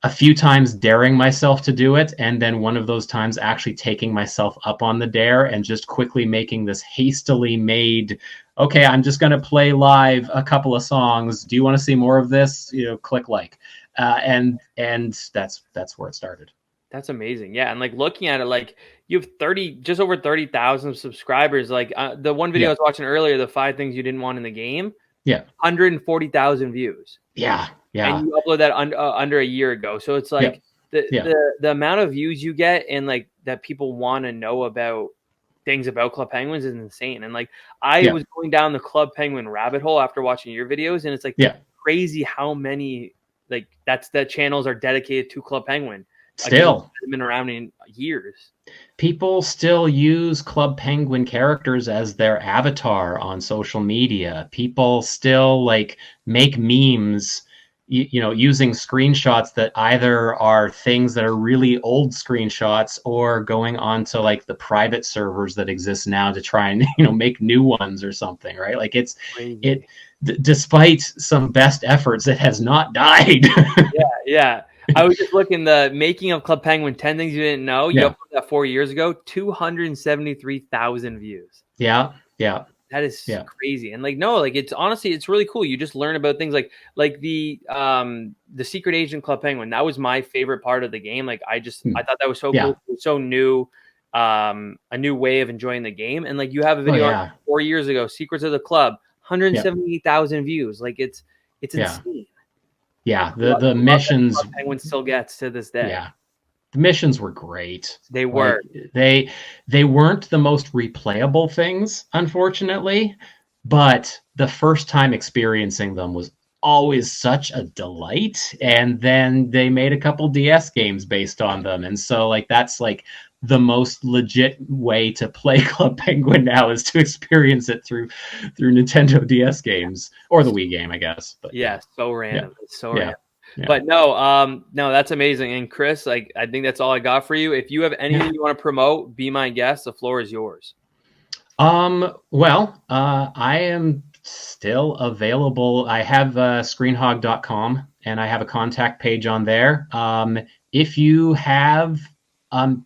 a few times daring myself to do it, and then one of those times actually taking myself up on the dare and just quickly making this hastily made, okay, I'm just going to play live a couple of songs. Do you want to see more of this? Click like. And that's where it started. That's amazing. Yeah. And like looking at it, like you have just over 30,000 subscribers. Like the one video I was watching earlier, the 5 things you didn't want in the game. Yeah. 140,000 views. Yeah. Yeah. And you upload that under a year ago. So it's like the amount of views you get and like that people want to know about things about Club Penguins is insane. And like I was going down the Club Penguin rabbit hole after watching your videos, and it's like crazy how many like that channels are dedicated to Club Penguin. Still been around in years. People still use Club Penguin characters as their avatar on social media. People still like make memes, using screenshots that either are things that are really old screenshots or going on to like the private servers that exist now to try and make new ones or something, right? Like despite some best efforts, it has not died. Yeah. I was just looking the making of Club Penguin 10 things you didn't know. You uploaded that 4 years ago, 273,000 views. Yeah. That is crazy. And like it's honestly it's really cool. You just learn about things like the Secret Agent Club Penguin. That was my favorite part of the game. Like I thought that was so cool. It was so new, a new way of enjoying the game. And like you have a video 4 years ago, Secrets of the Club, 178,000 views. Like it's insane. Yeah, the missions Penguin still gets to this day. Yeah, the missions were great. They were. Like, they weren't the most replayable things, unfortunately, but the first time experiencing them was always such a delight. And then they made a couple DS games based on them, and so like that's like the most legit way to play Club Penguin now is to experience it through Nintendo DS games or the Wii game, I guess. But so random. It's so random. Yeah. But no, that's amazing. And Chris, like I think that's all I got for you. If you have anything you want to promote, be my guest. The floor is yours. Well, I am still available. I have screenhog.com and I have a contact page on there. If you have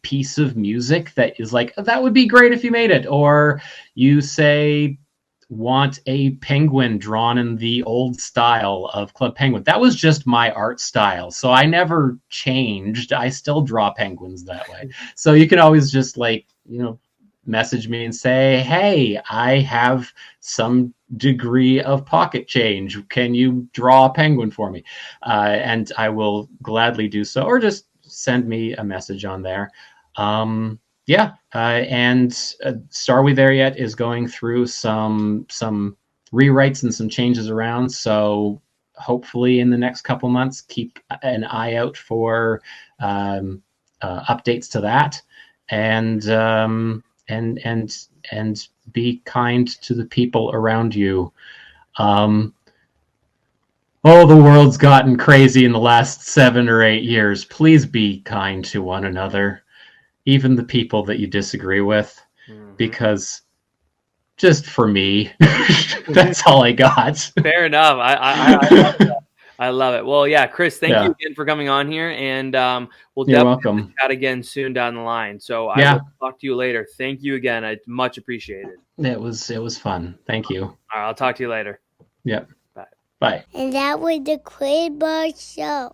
piece of music that is like, that would be great if you made it, or you say want a penguin drawn in the old style of Club Penguin. That was just my art style, so I never changed. I still draw penguins that way. So you can always just like message me and say, hey, I have some degree of pocket change, can you draw a penguin for me? And I will gladly do so, or just send me a message on there. And Star We There Yet is going through some rewrites and some changes around. So hopefully in the next couple months, keep an eye out for updates to that, and be kind to the people around you. The world's gotten crazy in the last 7 or 8 years. Please be kind to one another, even the people that you disagree with, because just for me, that's all I got. Fair enough. I love that. I love it. Well, yeah, Chris, thank you again for coming on here, and we'll definitely chat again soon down the line. So I will talk to you later. Thank you again. I much appreciate it. It was fun. Thank you. All right, I'll talk to you later. Yep. Bye. And that was the Quinn Marr Show.